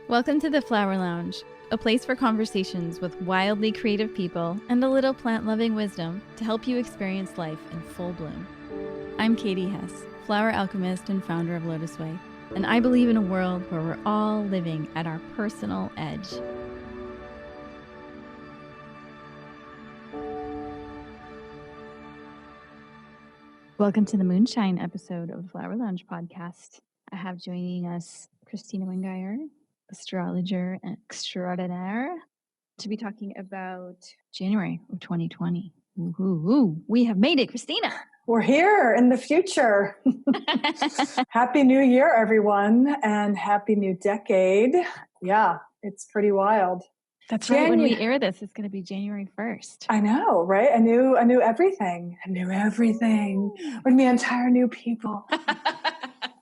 Welcome to the Flower Lounge, a place for conversations with wildly creative people and a little plant-loving wisdom to help you experience life in full bloom. I'm Katie Hess, flower alchemist and founder of LOTUSWEI, and I believe in a world where we're all living at our personal edge. Welcome to the Moonshine episode of the Flowerlounge Podcast. I have joining us Kristina Wingeier, astrologer extraordinaire, to be talking about January of 2020. Ooh, we have made it, Kristina. We're here in the future. Happy New Year, everyone, and happy new decade. Yeah, it's pretty wild. That's right. When we air this, it's going to be January 1st. I know, right? I knew everything. I knew everything. We're going to be entire new people.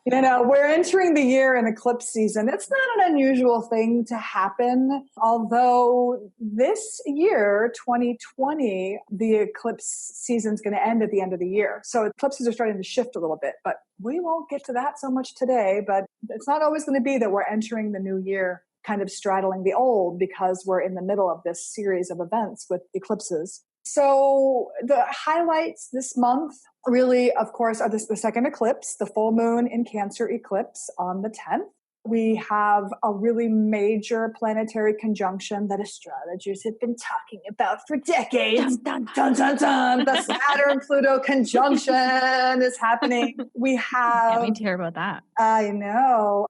You know, we're entering the year in eclipse season. It's not an unusual thing to happen, although this year, 2020, the eclipse season's going to end at the end of the year. So eclipses are starting to shift a little bit, but we won't get to that so much today. But it's not always going to be that we're entering the new year kind of straddling the old, because we're in the middle of this series of events with eclipses. So the highlights this month really, of course, are the second eclipse, the full moon in Cancer eclipse on the 10th. We have a really major planetary conjunction that astrologers have been talking about for decades. Dun, dun, dun, dun. The Saturn-Pluto conjunction is happening. We have... Can't wait to hear about that. I know.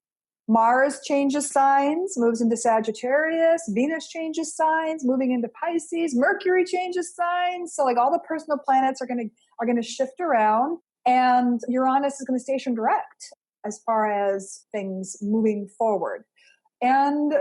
Mars changes signs, moves into Sagittarius. Venus changes signs, moving into Pisces. Mercury changes signs. So like all the personal planets are going to shift around, and Uranus is going to station direct as far as things moving forward. And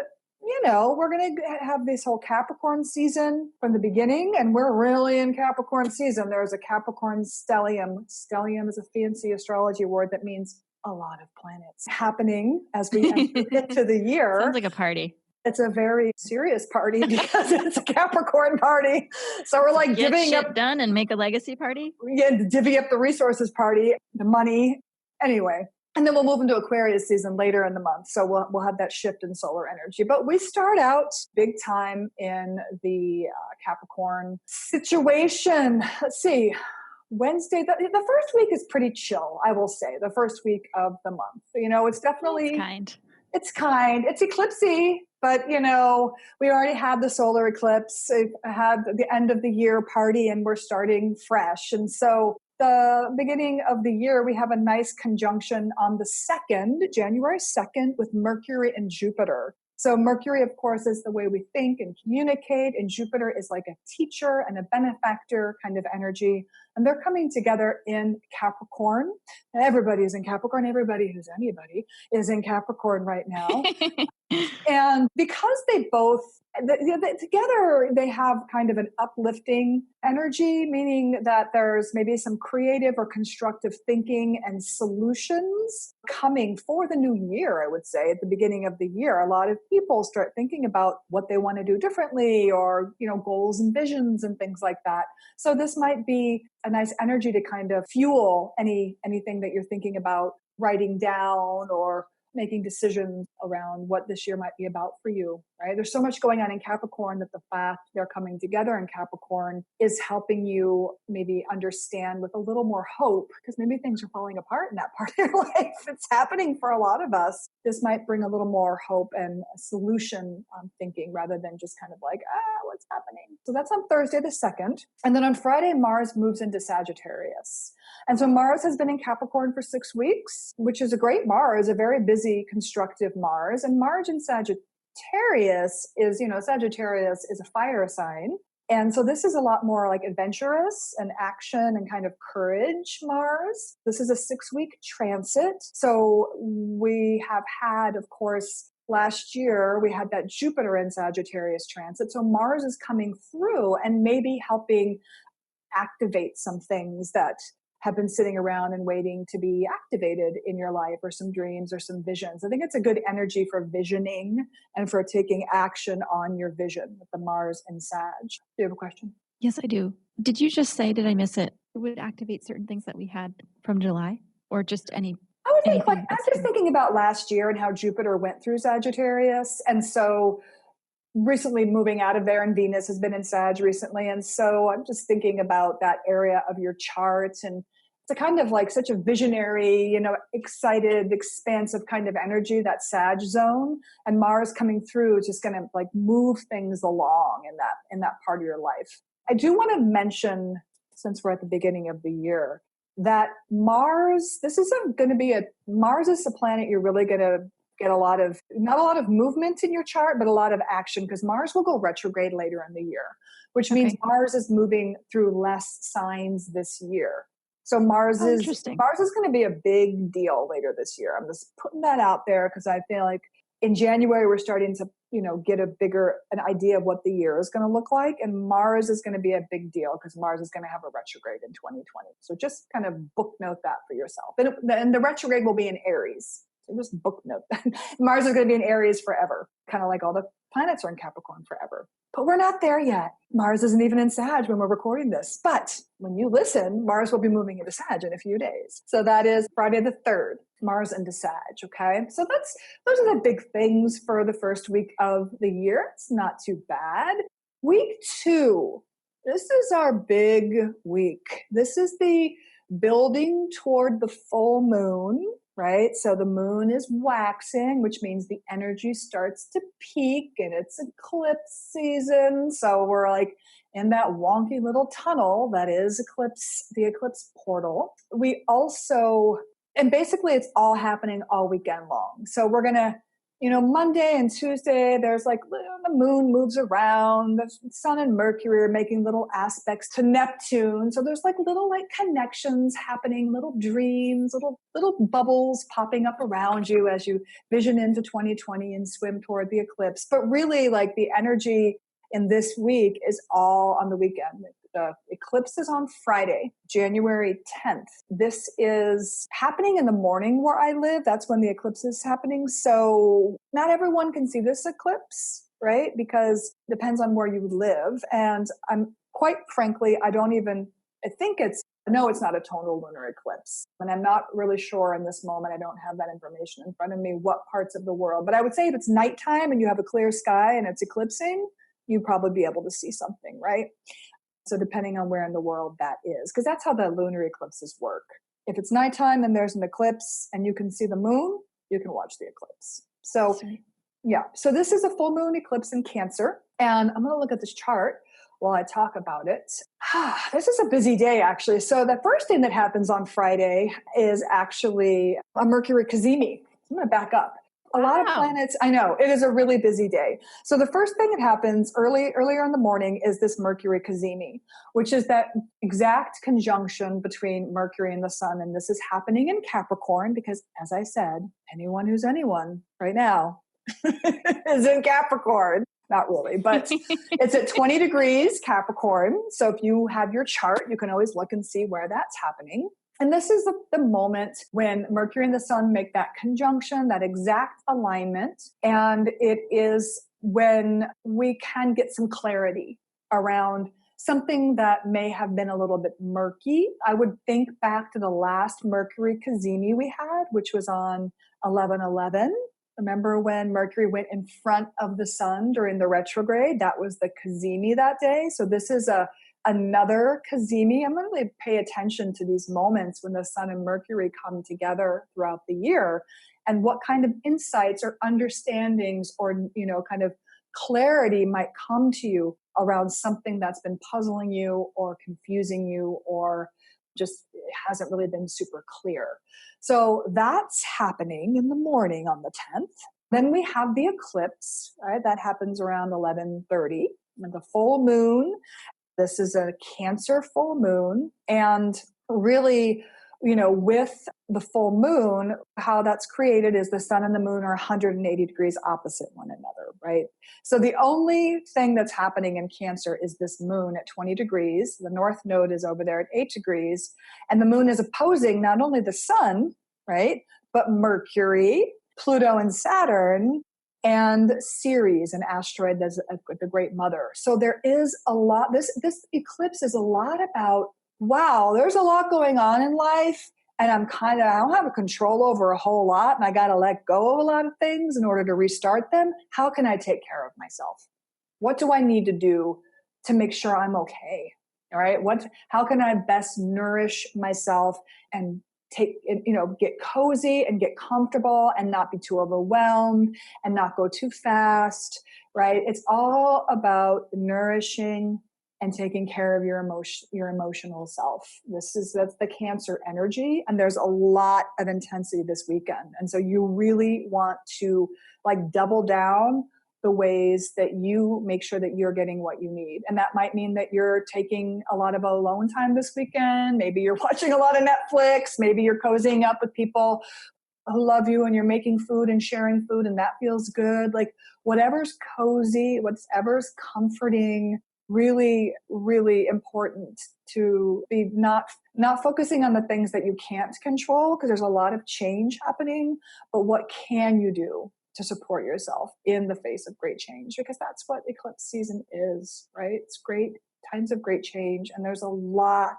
you know, we're going to have this whole Capricorn season from the beginning, and we're really in Capricorn season. There's a Capricorn stellium. Stellium is a fancy astrology word that means a lot of planets happening as we enter into the year. Sounds like a party. It's a very serious party because it's a Capricorn party. So we're like giving up done and make a legacy party. Yeah, divvy up the resources party, the money. Anyway, and then we'll move into Aquarius season later in the month. So we'll have that shift in solar energy. But we start out big time in the Capricorn situation. Let's see. Wednesday, the first week is pretty chill, I will say, the first week of the month. You know, it's definitely... It's kind. It's eclipsy, but, you know, we already had the solar eclipse. It had the end of the year party, and we're starting fresh. And so the beginning of the year, we have a nice conjunction on the 2nd, January 2nd, with Mercury and Jupiter. So Mercury, of course, is the way we think and communicate, and Jupiter is like a teacher and a benefactor kind of energy. And they're coming together in Capricorn. And everybody is in Capricorn. Everybody who's anybody is in Capricorn right now. And because they both, together, they have kind of an uplifting energy, meaning that there's maybe some creative or constructive thinking and solutions coming for the new year, I would say, at the beginning of the year. A lot of people start thinking about what they want to do differently, or, you know, goals and visions and things like that. So this might be a nice energy to kind of fuel anything that you're thinking about writing down or making decisions around what this year might be about for you, right? There's so much going on in Capricorn that the fact they're coming together in Capricorn is helping you maybe understand with a little more hope, because maybe things are falling apart in that part of your life. It's happening for a lot of us. This might bring a little more hope and a solution thinking, rather than just kind of like, what's happening? So that's on Thursday the 2nd. And then on Friday, Mars moves into Sagittarius. And so Mars has been in Capricorn for 6 weeks, which is a great Mars, a very busy, constructive Mars. And Mars in Sagittarius is, you know, Sagittarius is a fire sign. And so this is a lot more like adventurous and action and kind of courage Mars. This is a 6-week transit. So we have had, of course, last year, we had that Jupiter in Sagittarius transit. So Mars is coming through and maybe helping activate some things that have been sitting around and waiting to be activated in your life, or some dreams or some visions. I think it's a good energy for visioning and for taking action on your vision with the Mars and Sag. Do you have a question? Yes, I do. Did you just say, did I miss it? It would activate certain things that we had from July, or just any? I would think I'm just thinking about last year and how Jupiter went through Sagittarius. And so recently moving out of there, and Venus has been in Sag recently. And so I'm just thinking about that area of your chart, and it's a kind of like such a visionary, excited, expansive kind of energy, that Sag zone, and Mars coming through is just going to like move things along in that part of your life. I do want to mention, since we're at the beginning of the year, that Mars, Mars is the planet you're really going to get not a lot of movement in your chart, but a lot of action, because Mars will go retrograde later in the year, which means Mars is moving through less signs this year. So Mars is going to be a big deal later this year. I'm just putting that out there because I feel like in January we're starting to, get an idea of what the year is going to look like, and Mars is going to be a big deal because Mars is going to have a retrograde in 2020. So just kind of booknote that for yourself. And the retrograde will be in Aries. So just booknote that. Mars is going to be in Aries forever, kind of like all the planets are in Capricorn forever. But we're not there yet. Mars isn't even in Sag when we're recording this. But when you listen, Mars will be moving into Sag in a few days. So that is Friday the 3rd, Mars into Sag, okay? So those are the big things for the first week of the year. It's not too bad. Week 2, this is our big week. This is the building toward the full moon, right? So the moon is waxing, which means the energy starts to peak, and it's eclipse season. So we're like in that wonky little tunnel that is the eclipse portal. We also, and basically it's all happening all weekend long. So we're going to, Monday and Tuesday, there's like the moon moves around, the sun and Mercury are making little aspects to Neptune. So there's like little like connections happening, little dreams, little bubbles popping up around you as you vision into 2020 and swim toward the eclipse. But really like the energy in this week is all on the weekend. The eclipse is on Friday, January 10th. This is happening in the morning where I live. That's when the eclipse is happening. So not everyone can see this eclipse, right? Because it depends on where you live. And I'm quite frankly, I think it's not a total lunar eclipse. And I'm not really sure in this moment. I don't have that information in front of me, what parts of the world. But I would say if it's nighttime and you have a clear sky and it's eclipsing, you'd probably be able to see something, right? So depending on where in the world that is, because that's how the lunar eclipses work. If it's nighttime and there's an eclipse and you can see the moon, you can watch the eclipse. So yeah, so this is a full moon eclipse in Cancer. And I'm going to look at this chart while I talk about it. This is a busy day, actually. So the first thing that happens on Friday is actually a Mercury cazimi. I'm going to back up. A lot of planets, I know, it is a really busy day. So the first thing that happens earlier in the morning is this Mercury cazimi, which is that exact conjunction between Mercury and the sun. And this is happening in Capricorn because, as I said, anyone who's anyone right now is in Capricorn. Not really, but it's at 20 degrees Capricorn. So if you have your chart, you can always look and see where that's happening. And this is the moment when Mercury and the sun make that conjunction, that exact alignment. And it is when we can get some clarity around something that may have been a little bit murky. I would think back to the last Mercury cazimi we had, which was on 11/11. Remember when Mercury went in front of the sun during the retrograde? That was the cazimi that day. So this is another cazimi. I'm going to really pay attention to these moments when the sun and Mercury come together throughout the year, and what kind of insights or understandings or, kind of clarity might come to you around something that's been puzzling you or confusing you or just hasn't really been super clear. So that's happening in the morning on the 10th. Then we have the eclipse, right? That happens around 11:30, and the full moon. This is a Cancer full moon. And really, with the full moon, how that's created is the sun and the moon are 180 degrees opposite one another, right? So the only thing that's happening in Cancer is this moon at 20 degrees. The north node is over there at 8 degrees. And the moon is opposing not only the sun, right, but Mercury, Pluto and Saturn, and Ceres, an asteroid that's the Great Mother. So there is a lot, this eclipse is a lot about, wow, there's a lot going on in life, and I don't have a control over a whole lot, and I got to let go of a lot of things in order to restart them. How can I take care of myself? What do I need to do to make sure I'm okay? All right. How can I best nourish myself and get cozy and get comfortable and not be too overwhelmed and not go too fast, right? It's all about nourishing and taking care of your emotional self. That's the Cancer energy. And there's a lot of intensity this weekend. And so you really want to double down the ways that you make sure that you're getting what you need. And that might mean that you're taking a lot of alone time this weekend. Maybe you're watching a lot of Netflix. Maybe you're cozying up with people who love you and you're making food and sharing food and that feels good. Whatever's cozy, whatever's comforting, really, really important to be not focusing on the things that you can't control, because there's a lot of change happening, but what can you do to support yourself in the face of great change? Because that's what eclipse season is, right? It's great times of great change. And there's a lot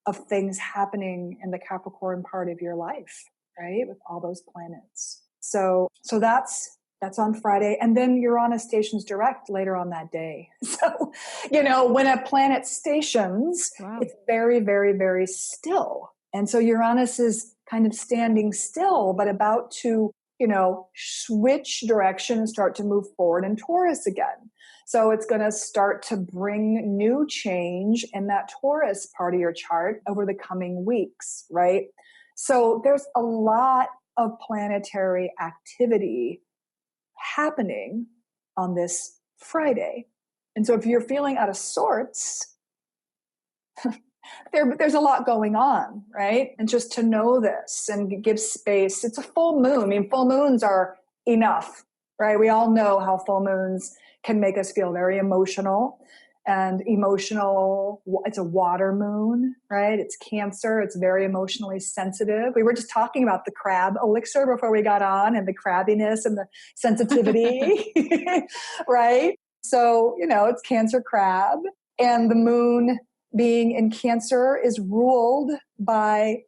of things happening in the Capricorn part of your life, right? With all those planets. So that's on Friday. And then Uranus stations direct later on that day. So, when a planet stations, wow, it's very, very, very still. And so Uranus is kind of standing still, but about to switch direction and start to move forward in Taurus again. So it's going to start to bring new change in that Taurus part of your chart over the coming weeks, right? So there's a lot of planetary activity happening on this Friday. And so if you're feeling out of sorts, there's a lot going on, right? And just to know this and give space. It's a full moon. I mean, full moons are enough, right? We all know how full moons can make us feel very emotional. And it's a water moon, right? It's Cancer. It's very emotionally sensitive. We were just talking about the crab elixir before we got on, and the crabbiness and the sensitivity, right? So, it's Cancer crab. And the moon being in Cancer is ruled by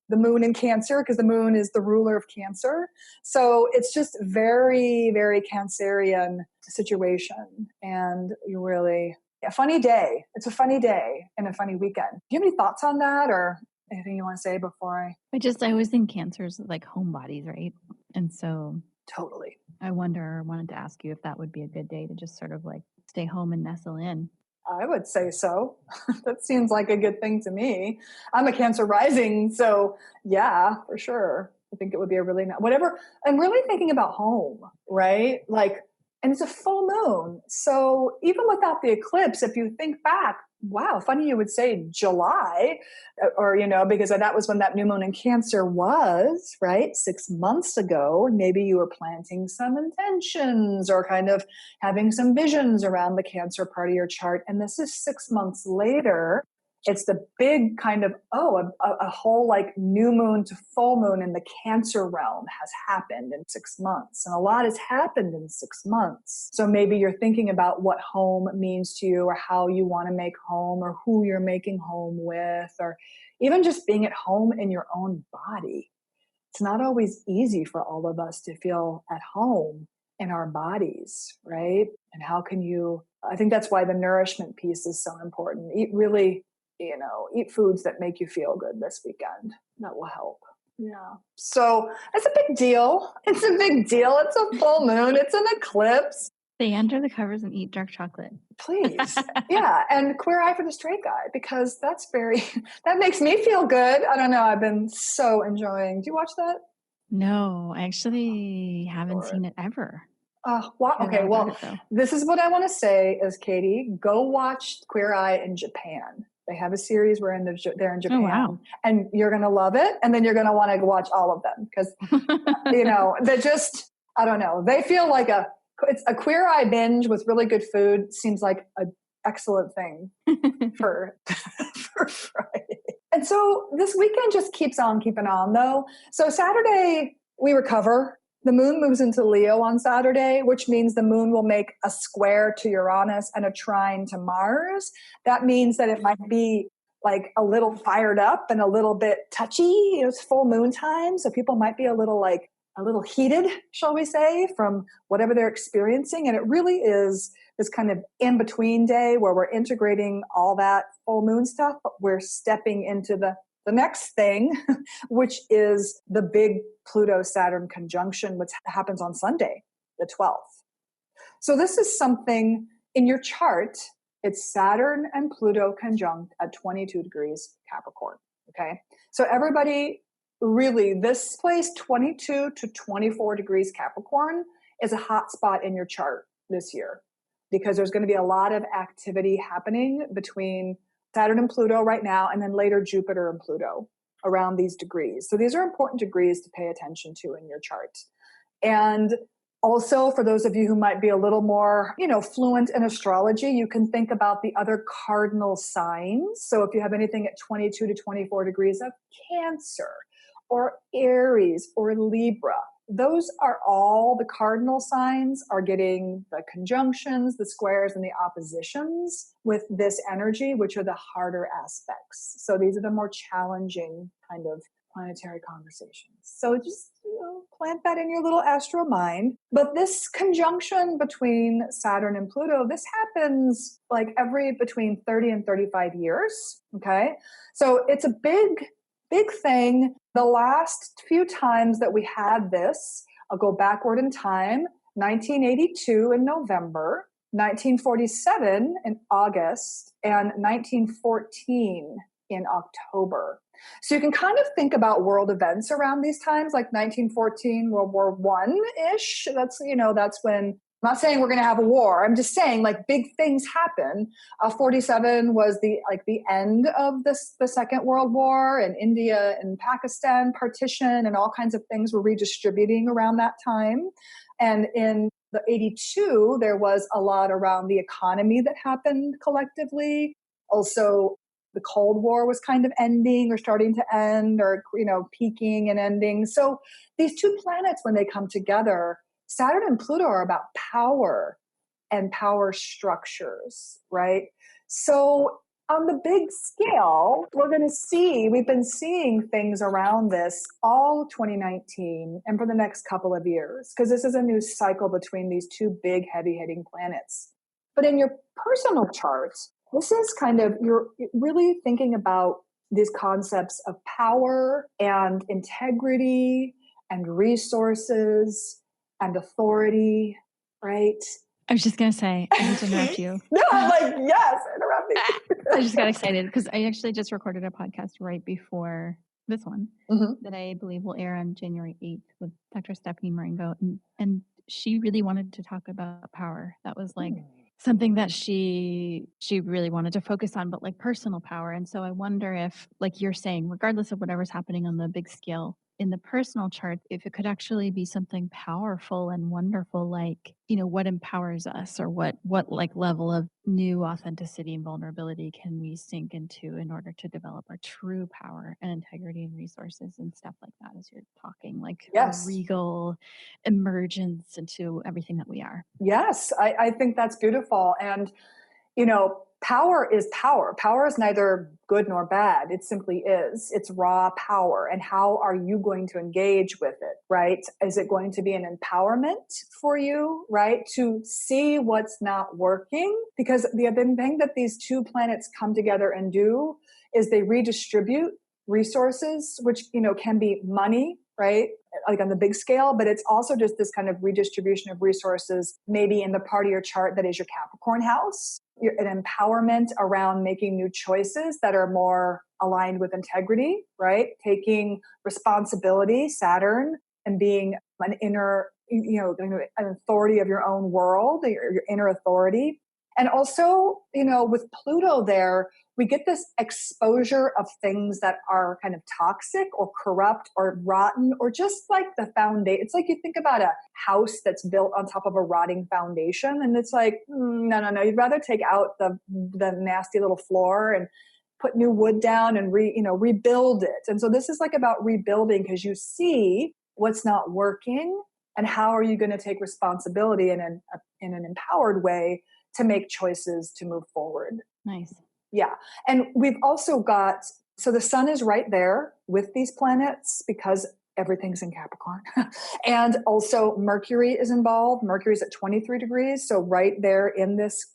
the moon in Cancer, because the moon is the ruler of Cancer. So it's just very, very Cancerian situation. And you really, a funny day. It's a funny day and a funny weekend. Do you have any thoughts on that or anything you want to say before I always think Cancer's like homebodies, right? And so totally. I wanted to ask you if that would be a good day to just sort of stay home and nestle in. I would say so. That seems like a good thing to me. I'm a Cancer rising, so yeah, for sure. I think it would be a really whatever. I'm really thinking about home, right? And it's a full moon. So even without the eclipse, if you think back, wow, funny you would say July, or, because that was when that new moon in Cancer was, right? 6 months ago. Maybe you were planting some intentions or kind of having some visions around the Cancer part of your chart. And this is 6 months later. It's the big kind of, a whole new moon to full moon in the Cancer realm has happened in 6 months. And a lot has happened in 6 months. So maybe you're thinking about what home means to you, or how you want to make home, or who you're making home with, or even just being at home in your own body. It's not always easy for all of us to feel at home in our bodies, right? And how can I think that's why the nourishment piece is so important. Eat foods that make you feel good this weekend. That will help. Yeah. So it's a big deal. It's a big deal. It's a full moon. It's an eclipse. Stay under the covers and eat dark chocolate. Please. Yeah. And Queer Eye for the Straight Guy, because that makes me feel good. I don't know. I've been so enjoying. Do you watch that? No, I actually haven't seen it ever. Wow. Okay. Well, this is what I want to say is, Katie, go watch Queer Eye in Japan. They have a series where they're in Japan. Oh, wow. And you're going to love it. And then you're going to want to watch all of them because, they're just, I don't know. They feel like it's a Queer Eye binge with really good food. Seems like an excellent thing for Friday. And so this weekend just keeps on keeping on though. So Saturday we recover. The moon moves into Leo on Saturday, which means the moon will make a square to Uranus and a trine to Mars. That means that it might be like a little fired up and a little bit touchy. It's full moon time. So people might be a little heated, shall we say, from whatever they're experiencing. And it really is this kind of in-between day where we're integrating all that full moon stuff, but we're stepping into the next thing, which is the big Pluto-Saturn conjunction, which happens on Sunday, the 12th. So this is something in your chart. It's Saturn and Pluto conjunct at 22 degrees Capricorn. Okay. So everybody, really, this place, 22 to 24 degrees Capricorn, is a hot spot in your chart this year because there's going to be a lot of activity happening between Saturn and Pluto right now, and then later Jupiter and Pluto around these degrees. So these are important degrees to pay attention to in your chart. And also, for those of you who might be a little more, fluent in astrology, you can think about the other cardinal signs. So if you have anything at 22 to 24 degrees of Cancer or Aries or Libra, those are all the cardinal signs are getting the conjunctions, the squares, and the oppositions with this energy, which are the harder aspects. So these are the more challenging kind of planetary conversations. So just plant that in your little astro mind. But this conjunction between Saturn and Pluto, this happens like every between 30 and 35 years. Okay. So it's a big thing. The last few times that we had this, I'll go backward in time, 1982 in November, 1947 in August, and 1914 in October. So you can kind of think about world events around these times, like 1914, World War I-ish. That's when, I'm not saying we're going to have a war. I'm just saying like big things happen. 47 was the end of the Second World War, and India and Pakistan partition and all kinds of things were redistributing around that time. And in the 82, there was a lot around the economy that happened collectively. Also, the Cold War was kind of ending or starting to end, or, peaking and ending. So these two planets, when they come together, Saturn and Pluto are about power and power structures, right? So on the big scale, we've been seeing things around this all 2019 and for the next couple of years, because this is a new cycle between these two big heavy-hitting planets. But in your personal charts, this is kind of, you're really thinking about these concepts of power and integrity and resources and authority, right? I was just going to say, I need to interrupt you. No, I'm like, yes, interrupt me. I just got excited because I actually just recorded a podcast right before this one that I believe will air on January 8th with Dr. Stephanie Marengo. And she really wanted to talk about power. That was like something that she really wanted to focus on, but like personal power. And so I wonder if, like you're saying, regardless of whatever's happening on the big scale, in the personal chart, if it could actually be something powerful and wonderful, like, what empowers us, or what like level of new authenticity and vulnerability can we sink into in order to develop our true power and integrity and resources and stuff like that, as you're talking, like yes, regal emergence into everything that we are. Yes, I think that's beautiful. And, power is power. Power is neither good nor bad. It simply is. It's raw power. And how are you going to engage with it, right? Is it going to be an empowerment for you, right? To see what's not working? Because the thing that these two planets come together and do is they redistribute resources, which, can be money, right? Like on the big scale, but it's also just this kind of redistribution of resources, maybe in the part of your chart that is your Capricorn house, an empowerment around making new choices that are more aligned with integrity, right? Taking responsibility, Saturn, and being an inner, an authority of your own world, your inner authority. And also, with Pluto there, we get this exposure of things that are kind of toxic or corrupt or rotten, or just like the foundation. It's like you think about a house that's built on top of a rotting foundation, and it's like, no. You'd rather take out the nasty little floor and put new wood down and rebuild it. And so this is like about rebuilding, because you see what's not working, and how are you going to take responsibility in an empowered way to make choices to move forward. Nice. Yeah. And we've also got, so the sun is right there with these planets because everything's in Capricorn. And also Mercury is involved. Mercury's at 23 degrees. So right there in this,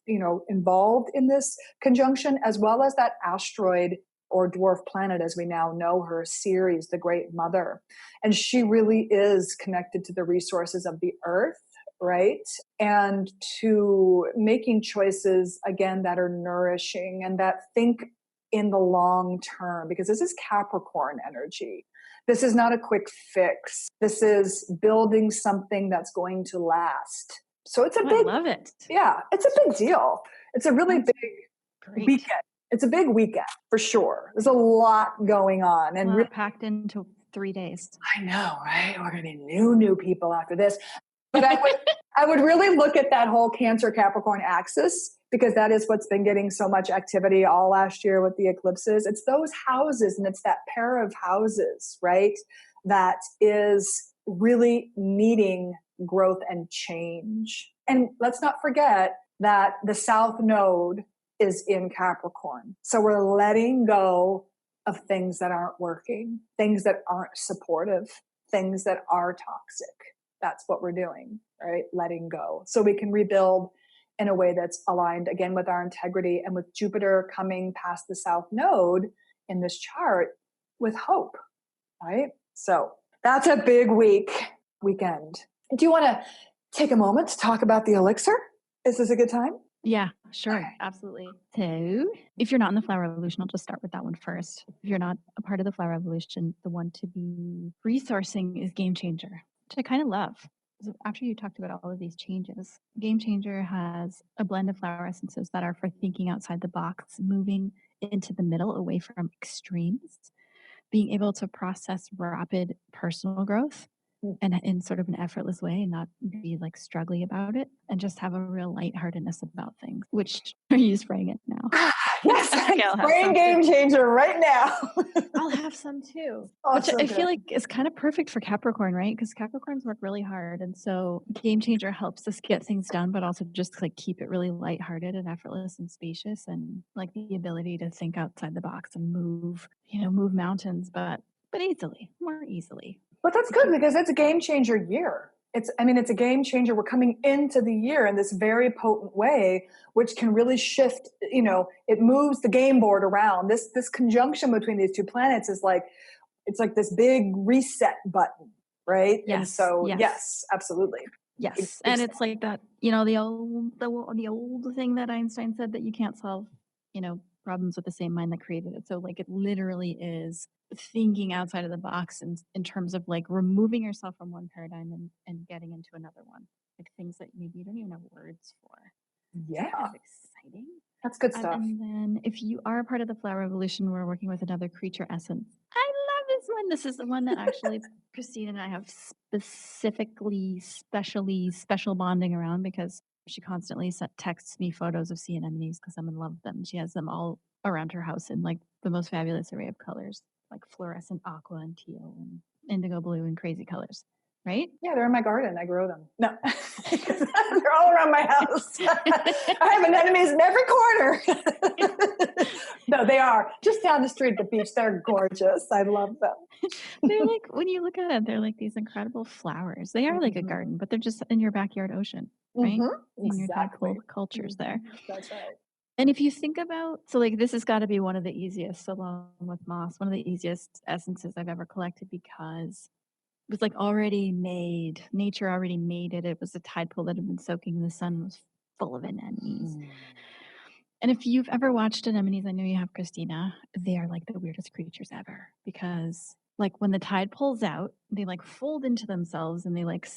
involved in this conjunction, as well as that asteroid or dwarf planet, as we now know her, Ceres, the Great Mother. And she really is connected to the resources of the earth, right? And to making choices, again, that are nourishing and that think in the long term, because this is Capricorn energy. This is not a quick fix. This is building something that's going to last. So it's a big, I love it. Yeah, it's a big deal. It's a really big weekend. It's a big weekend for sure. There's a lot going on, and really packed into 3 days. I know, right? We're going to be new people after this. But I would really look at that whole Cancer Capricorn axis, because that is what's been getting so much activity all last year with the eclipses. It's those houses, and it's that pair of houses, right, that is really needing growth and change. And let's not forget that the South Node is in Capricorn. So we're letting go of things that aren't working, things that aren't supportive, things that are toxic. That's what we're doing, right? Letting go. So we can rebuild in a way that's aligned again with our integrity, and with Jupiter coming past the South Node in this chart with hope, right? So that's a big weekend. Do you want to take a moment to talk about the elixir? Is this a good time? Yeah, sure. Okay. Absolutely. So if you're not in the Flower Revolution, I'll just start with that one first. If you're not a part of the Flower Revolution, the one to be resourcing is Game Changer, which I kind of love. So after you talked about all of these changes, Game Changer has a blend of flower essences that are for thinking outside the box, moving into the middle, away from extremes, being able to process rapid personal growth and in sort of an effortless way, and not be like struggling about it, and just have a real lightheartedness about things. Which are you spraying it now? Yes, I'm spraying Game Changer right now. I'll have some too. Which I feel like is kind of perfect for Capricorn, right? Because Capricorns work really hard, and so Game Changer helps us get things done, but also just like keep it really lighthearted and effortless and spacious, and like the ability to think outside the box and move mountains, but more easily. But that's good, because it's a game changer year. It's a game changer. We're coming into the year in this very potent way, which can really shift, it moves the game board around. This conjunction between these two planets is like, it's like this big reset button, right? Yes. And so, yes absolutely. Yes. And it's like that, the old thing that Einstein said, that you can't solve, problems with the same mind that created it. So like it literally is thinking outside of the box in terms of like removing yourself from one paradigm and getting into another one, like things that maybe you don't even have words for. Yeah. Kind of exciting. That's good stuff. And then if you are a part of the Flower Revolution, we're working with another creature essence. I love this one. This is the one that actually Kristina and I have special bonding around, because she constantly texts me photos of sea anemones because I'm in love with them. She has them all around her house in like the most fabulous array of colors, like fluorescent aqua and teal and indigo blue and crazy colors. Right? Yeah, they're in my garden. I grow them. No, they're all around my house. I have anemones in every corner. No, they are just down the street at the beach. They're gorgeous. I love them. They're like, when you look at it, they're like these incredible flowers. They are like a garden, but they're just in your backyard ocean, right? Mm-hmm. In your cool cultures there. That's right. And if you think about, so like this has got to be one of the easiest, along with moss, one of the easiest essences I've ever collected, because it was like already made. Nature already made it. It was a tide pool that had been soaking in the sun, was full of anemones. And if you've ever watched anemones, I know you have, Kristina, they are like the weirdest creatures ever, because like when the tide pulls out, they like fold into themselves, and they like,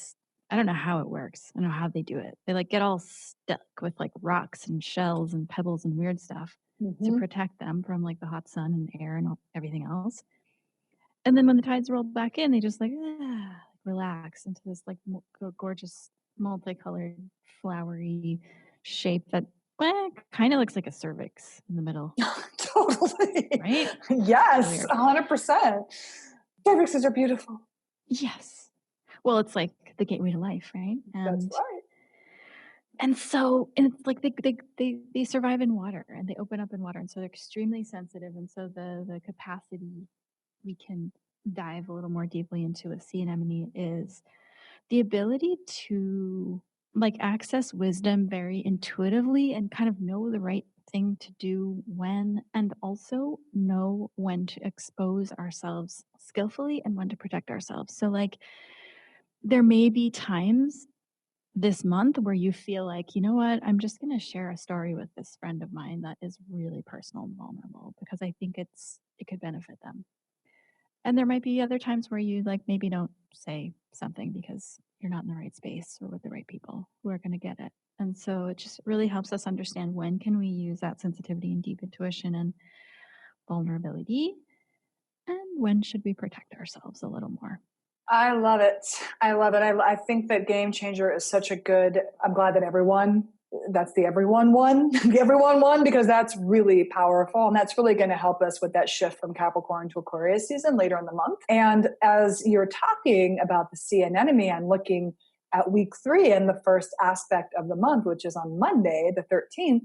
I don't know how it works. I don't know how they do it. They like get all stuck with like rocks and shells and pebbles and weird stuff to protect them from like the hot sun and air and everything else. And then when the tides roll back in, they just like relax into this like gorgeous multicolored flowery shape that kind of looks like a cervix in the middle. Totally. Right? Yes, 100%. Cervixes are beautiful. Yes. Well, it's like the gateway to life, right? And that's right. And so and it's like they survive in water and they open up in water. And so they're extremely sensitive. And so the capacity we can dive a little more deeply into with sea anemone is the ability to like access wisdom very intuitively and kind of know the right thing to do when, and also know when to expose ourselves skillfully and when to protect ourselves. So like there may be times this month where you feel like, you know what, I'm just going to share a story with this friend of mine that is really personal and vulnerable because I think it could benefit them. And there might be other times where you like maybe don't say something because you're not in the right space or with the right people who are going to get it. And so it just really helps us understand when can we use that sensitivity and deep intuition and vulnerability, and when should we protect ourselves a little more. I love it. I love it. I think that Game Changer is such a good, I'm glad that that's the everyone one, the everyone one, because that's really powerful. And that's really going to help us with that shift from Capricorn to Aquarius season later in the month. And as you're talking about the sea anemone, I'm looking at week 3 and the first aspect of the month, which is on Monday, the 13th.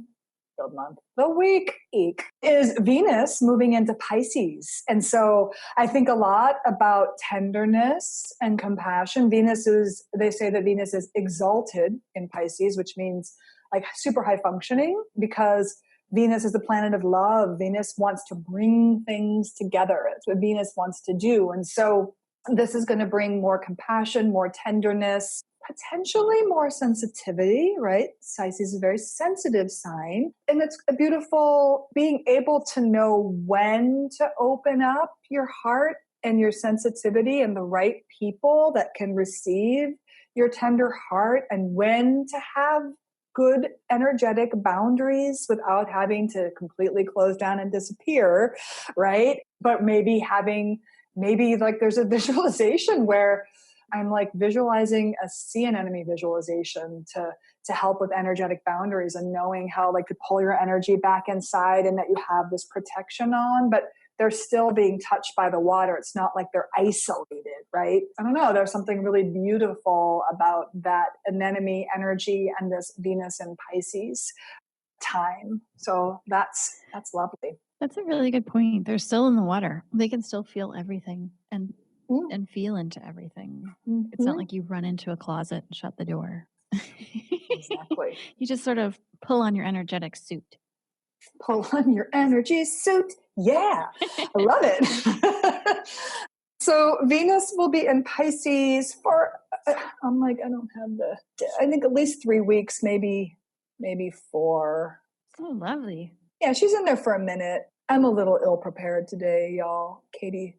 Month. The week is Venus moving into Pisces. And so I think a lot about tenderness and compassion. They say that Venus is exalted in Pisces, which means like super high functioning, because Venus is the planet of love. Venus wants to bring things together. It's what Venus wants to do. And so this is going to bring more compassion, more tenderness, potentially more sensitivity, right? Pisces is a very sensitive sign. And it's a beautiful being able to know when to open up your heart and your sensitivity and the right people that can receive your tender heart, and when to have good energetic boundaries without having to completely close down and disappear, right? But maybe like there's a visualization where I'm like visualizing a sea anemone visualization to help with energetic boundaries and knowing how like to pull your energy back inside and that you have this protection on, but they're still being touched by the water. It's not like they're isolated, right? I don't know. There's something really beautiful about that anemone energy and this Venus and Pisces time. So that's lovely. That's a really good point. They're still in the water. They can still feel everything and feel into everything. Mm-hmm. It's not like you run into a closet and shut the door. Exactly. You just sort of pull on your energetic suit. Pull on your energy suit. Yeah, I love it. So Venus will be in Pisces for, I'm like, I think at least 3 weeks, maybe 4. Oh, lovely. Yeah, she's in there for a minute. I'm a little ill prepared today, y'all. Katie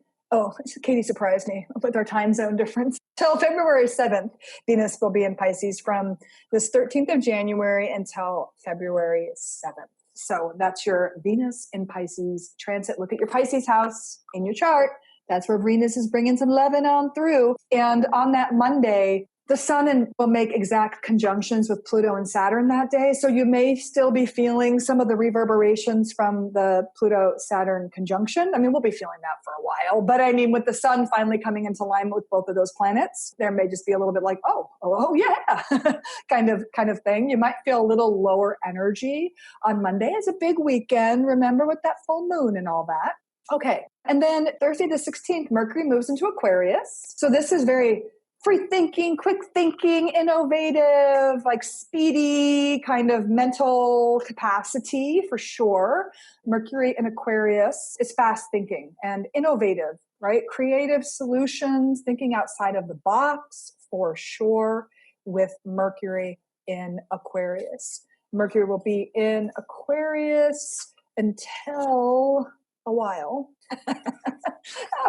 surprised me with our time zone difference. Till February 7th, Venus will be in Pisces from this 13th of January until February 7th. So that's your Venus in Pisces transit. Look at your Pisces house in your chart. That's where Venus is bringing some loving on through. And on that Monday, the sun will make exact conjunctions with Pluto and Saturn that day. So you may still be feeling some of the reverberations from the Pluto-Saturn conjunction. I mean, we'll be feeling that for a while. But I mean, with the sun finally coming into alignment with both of those planets, there may just be a little bit like, oh yeah, kind of thing. You might feel a little lower energy on Monday. It's a big weekend, remember, with that full moon and all that. Okay. And then Thursday the 16th, Mercury moves into Aquarius. So this is very free thinking, quick thinking, innovative, like speedy kind of mental capacity for sure. Mercury in Aquarius is fast thinking and innovative, right? Creative solutions, thinking outside of the box for sure with Mercury in Aquarius. Mercury will be in Aquarius until a while.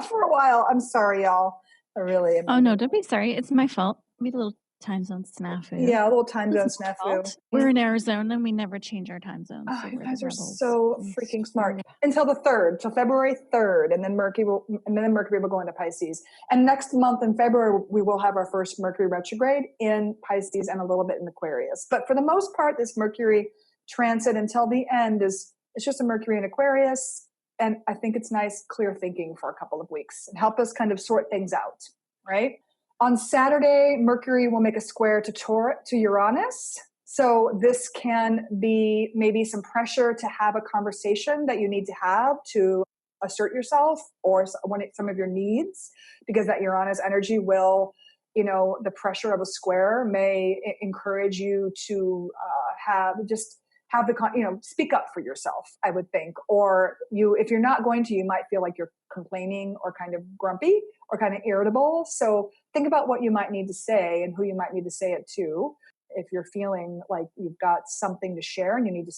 For a while. I'm sorry, y'all. I really am. Oh, no, don't be sorry. It's my fault. We had a little time zone snafu. Yeah, a little time zone snafu. We're in Arizona and we never change our time zone. So you guys are so freaking smart. Until the 3rd, till February 3rd, and then Mercury will go into Pisces. And next month in February, we will have our first Mercury retrograde in Pisces and a little bit in Aquarius. But for the most part, this Mercury transit until the end it's just a Mercury in Aquarius. And I think it's nice, clear thinking for a couple of weeks and help us kind of sort things out, right? On Saturday, Mercury will make a square to Uranus. So this can be maybe some pressure to have a conversation that you need to have to assert yourself or some of your needs, because that Uranus energy will, the pressure of a square may encourage you to speak up for yourself, I would think. Or if you're not going to, you might feel like you're complaining or kind of grumpy or kind of irritable. So think about what you might need to say and who you might need to say it to. If you're feeling like you've got something to share and you need to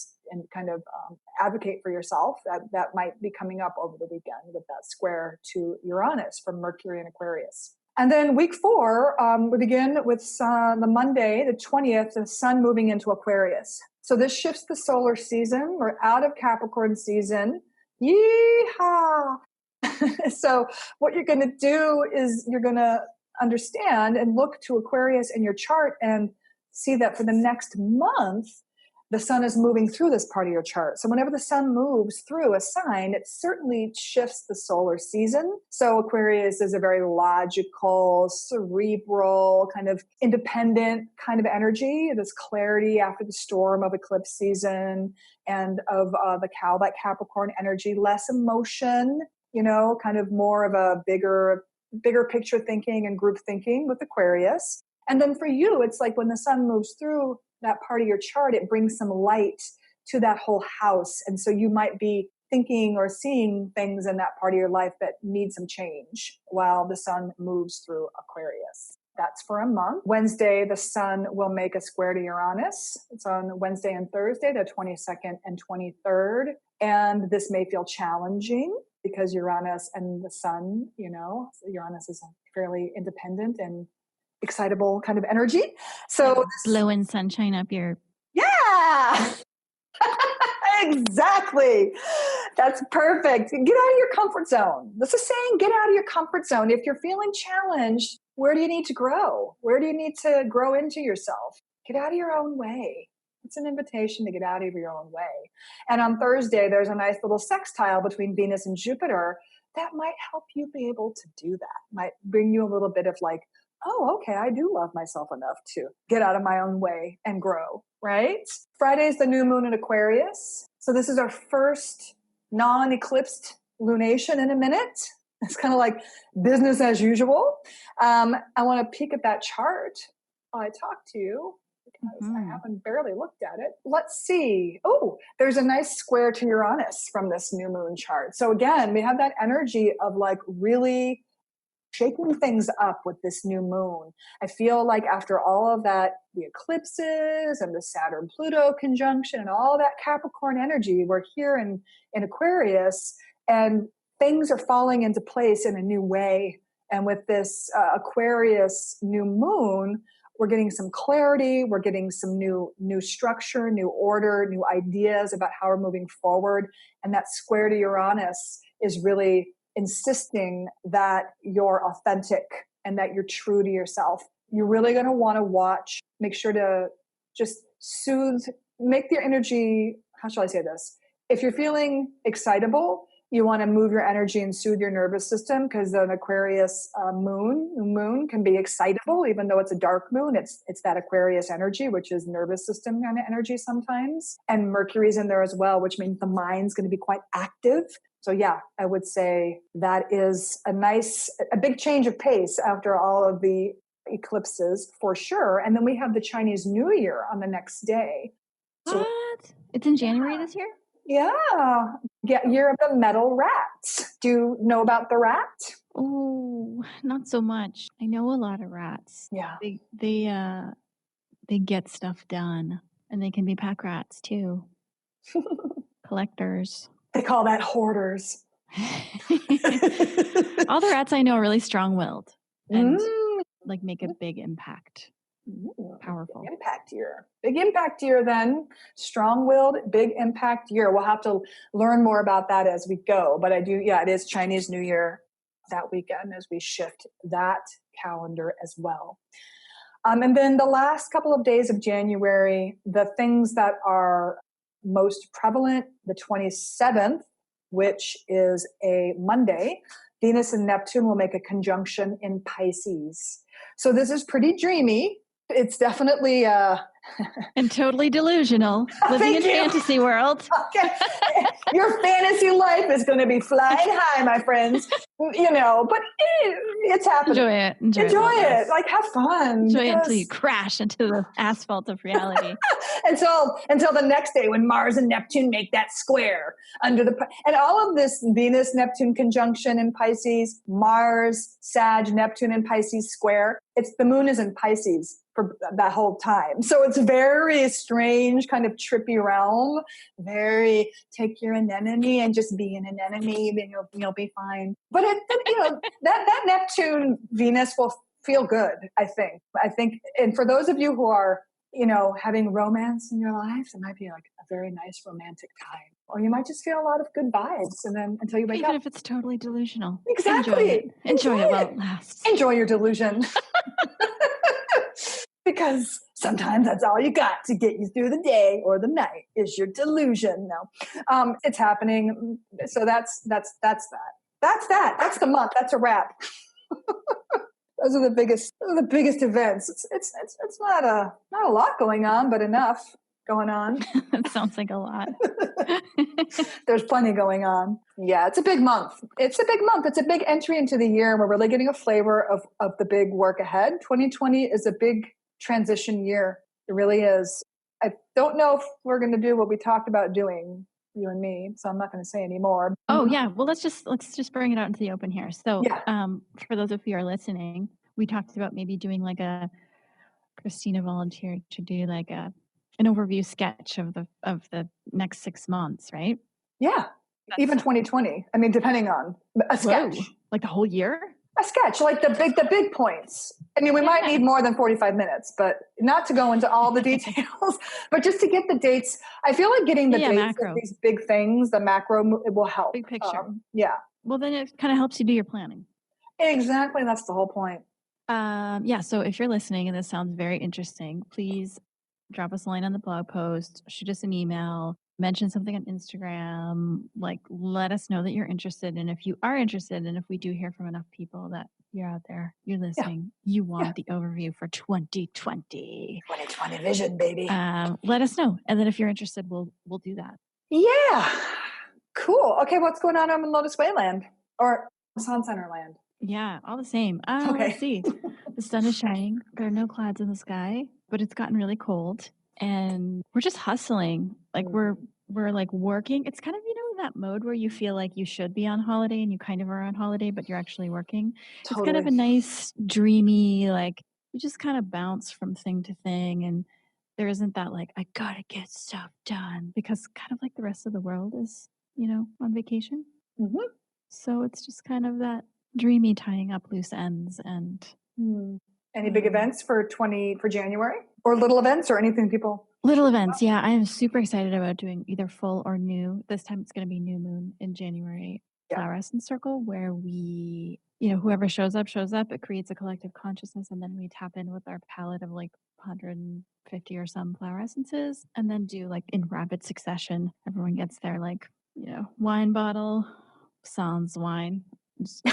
advocate for yourself, that might be coming up over the weekend with that square to Uranus from Mercury and Aquarius. And then week 4, we begin with the Monday, the 20th, the sun moving into Aquarius. So this shifts the solar season. We're out of Capricorn season. Yeehaw! So what you're going to do is you're going to understand and look to Aquarius in your chart and see that for the next month, the sun is moving through this part of your chart. So whenever the sun moves through a sign, it certainly shifts the solar season. So Aquarius is a very logical, cerebral, kind of independent kind of energy. This clarity after the storm of eclipse season and of that Capricorn energy, less emotion, kind of more of a bigger picture thinking and group thinking with Aquarius. And then for you, it's like when the sun moves through that part of your chart, it brings some light to that whole house. And so you might be thinking or seeing things in that part of your life that need some change while the sun moves through Aquarius. That's for a month. Wednesday, the sun will make a square to Uranus. It's on Wednesday and Thursday, the 22nd and 23rd. And this may feel challenging because Uranus and the sun, Uranus is fairly independent and excitable kind of energy. So blowing sunshine up your... Yeah, exactly. That's perfect. Get out of your comfort zone. That's a saying, get out of your comfort zone. If you're feeling challenged, where do you need to grow? Where do you need to grow into yourself? Get out of your own way. It's an invitation to get out of your own way. And on Thursday, there's a nice little sextile between Venus and Jupiter that might help you be able to do that. Might bring you a little bit of like, oh, okay, I do love myself enough to get out of my own way and grow, right? Friday's the new moon in Aquarius. So this is our first non-eclipsed lunation in a minute. It's kind of like business as usual. I want to peek at that chart while I talk to you because I haven't barely looked at it. Let's see. Oh, there's a nice square to Uranus from this new moon chart. So again, we have that energy of like really shaking things up with this new moon. I feel like after all of that, the eclipses and the Saturn-Pluto conjunction and all that Capricorn energy, we're here in Aquarius and things are falling into place in a new way. And with this Aquarius new moon, we're getting some clarity. We're getting some new structure, new order, new ideas about how we're moving forward. And that square to Uranus is really insisting that you're authentic and that you're true to yourself. You're really going to want to watch, make sure to just make your energy, how shall I say this? If you're feeling excitable, you want to move your energy and soothe your nervous system because an Aquarius moon can be excitable, even though it's a dark moon. It's that Aquarius energy, which is nervous system kind of energy sometimes. And Mercury's in there as well, which means the mind's going to be quite active. So yeah, I would say that is a big change of pace after all of the eclipses for sure. And then we have the Chinese New Year on the next day. What? It's in January this year? Yeah. Year of the metal rat. Do you know about the rat? Oh, not so much. I know a lot of rats. Yeah. They get stuff done, and they can be pack rats too. Collectors. They call that hoarders. All the rats I know are really strong-willed and like make a big impact. Powerful. Big impact year then. Strong-willed, big impact year. We'll have to learn more about that as we go. But it is Chinese New Year that weekend as we shift that calendar as well. And then the last couple of days of January, the things that are most prevalent, the 27th, which is a Monday, Venus and Neptune will make a conjunction in Pisces. So this is pretty dreamy. It's definitely And totally delusional, living in fantasy world. Okay. Your fantasy life is going to be flying high, my friends. You know, but it's happening. Enjoy it. Enjoy it. Like, have fun. Enjoy it until you crash into the asphalt of reality. until the next day when Mars and Neptune make that square under the, and all of this Venus Neptune conjunction in Pisces, Mars, Sag, Neptune in Pisces square. It's the moon is in Pisces for that whole time. So it's very strange, kind of trippy realm. Very take your anemone and just be an anemone, and you'll be fine. But that Neptune Venus will feel good. I think, and for those of you who are having romance in your life, it might be like a very nice romantic time. Or you might just feel a lot of good vibes, and then until you wake up. Even if it's totally delusional. Exactly. Enjoy it while it lasts. Enjoy your delusion. Because sometimes that's all you got to get you through the day or the night is your delusion. No, it's happening. So that's that. That's the month. That's a wrap. Those are the biggest events. It's not a lot going on, but enough going on. It sounds like a lot. There's plenty going on. Yeah, it's a big month. It's a big entry into the year. We're really getting a flavor of the big work ahead. 2020 is a big transition year. It really is. I don't know if we're going to do what we talked about doing, you and me, so I'm not going to say any more. Oh yeah, well let's just bring it out into the open here. So for those of you who are listening, we talked about maybe doing like Kristina volunteered to do like an overview sketch of the next 6 months, right? Yeah, even 2020. I mean, depending on a sketch. Whoa. Like the whole year? A sketch, like the big points. I mean, we might need more than 45 minutes, but not to go into all the details, but just to get the dates. I feel like getting the dates macro. of these big things, the macro, it will help. Big picture. Yeah. Well, then it kind of helps you do your planning. Exactly. That's the whole point. So if you're listening and this sounds very interesting, please drop us a line on the blog post, shoot us an email, mention something on Instagram, like let us know that you're interested. And if you are interested, and if we do hear from enough people that you're out there, you're listening, you want the overview for 2020. 2020 vision, baby. Let us know. And then if you're interested, we'll do that. Yeah. Cool. Okay. What's going on LOTUSWEI land or Sun Center land? Yeah, all the same. Okay. Let's see. The sun is shining. There are no clouds in the sky, but it's gotten really cold. And we're just hustling. Like we're like working. It's kind of, that mode where you feel like you should be on holiday and you kind of are on holiday, but you're actually working. Totally. It's kind of a nice, dreamy, like you just kind of bounce from thing to thing. And there isn't that like, I gotta get stuff done, because kind of like the rest of the world is, on vacation. Mm-hmm. So it's just kind of that dreamy tying up loose ends. And any big events for January, or little events, or anything people? Little events, yeah. I am super excited about doing either full or new. This time it's going to be new moon in January. Flower Essence Circle, where we, whoever shows up. It creates a collective consciousness, and then we tap in with our palette of like 150 or some flower essences, and then do like in rapid succession. Everyone gets their like, wine bottle, sans wine. I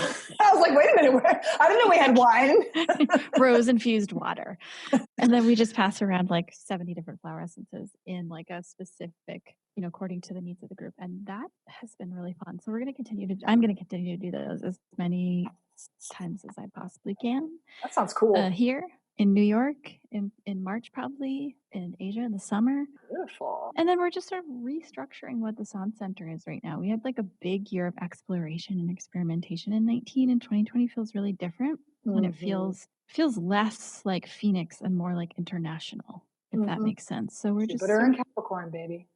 was like, wait a minute, I didn't know we had wine. Rose infused water. And then we just pass around like 70 different flower essences in like a specific, according to the needs of the group. And that has been really fun. So I'm going to continue to do those as many times as I possibly can. That sounds cool. Here in New York, in March, probably in Asia in the summer. Beautiful. And then we're just sort of restructuring what the Sun Center is right now. We had like a big year of exploration and experimentation in 19, and 2020 feels really different. Mm-hmm. And it feels less like Phoenix and more like international, if that makes sense. So we're Jupiter and Capricorn, baby.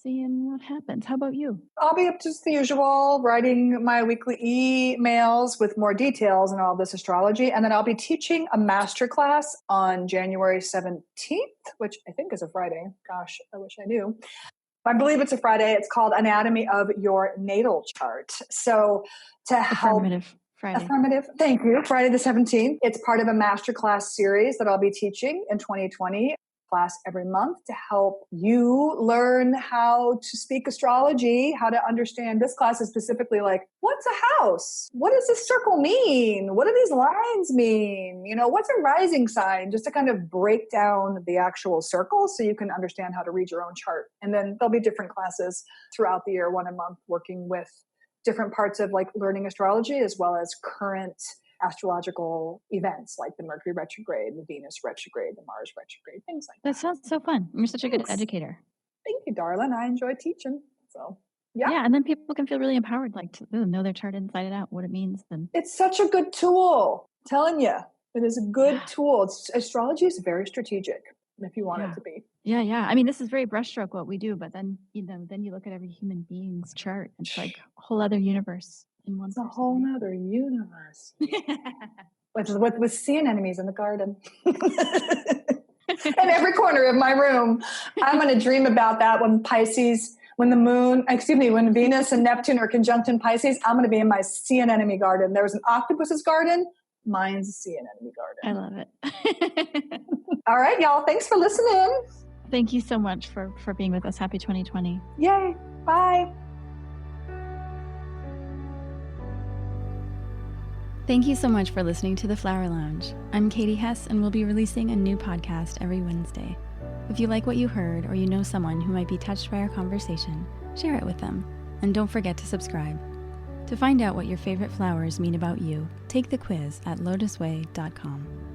Seeing what happens. How about you? I'll be up to the usual, writing my weekly emails with more details and all this astrology. And then I'll be teaching a masterclass on January 17th, which I think is a Friday. Gosh, I wish I knew. I believe it's a Friday. It's called Anatomy of Your Natal Chart. So to help... Affirmative. Thank you. Friday the 17th. It's part of a masterclass series that I'll be teaching in 2020. class every month to help you learn how to speak astrology, how to understand. This class is specifically like, what's a house? What does this circle mean? What do these lines mean? What's a rising sign? Just to kind of break down the actual circle so you can understand how to read your own chart. And then there'll be different classes throughout the year, one a month, working with different parts of like learning astrology as well as current astrological events like the Mercury retrograde, the Venus retrograde, the Mars retrograde, things like that. That sounds so fun. You're such a good educator. Thank you, darling. I enjoy teaching. So, yeah. Yeah, and then people can feel really empowered, like to know their chart inside and out, what it means. And it's such a good tool. I'm telling you, it is a good tool. Astrology is very strategic if you want it to be. Yeah, yeah. I mean, this is very brushstroke what we do, but then then you look at every human being's chart. It's like a whole other universe. It's a whole nother universe. with sea anemones in the garden. In every corner of my room. I'm going to dream about that when when Venus and Neptune are conjunct in Pisces. I'm going to be in my sea anemone garden. There was an octopus's garden. Mine's a sea anemone garden. I love it. All right, y'all. Thanks for listening. Thank you so much for being with us. Happy 2020. Yay. Bye. Thank you so much for listening to The Flower Lounge. I'm Katie Hess, and we'll be releasing a new podcast every Wednesday. If you like what you heard, or you know someone who might be touched by our conversation, share it with them. And don't forget to subscribe. To find out what your favorite flowers mean about you, take the quiz at LOTUSWEI.com.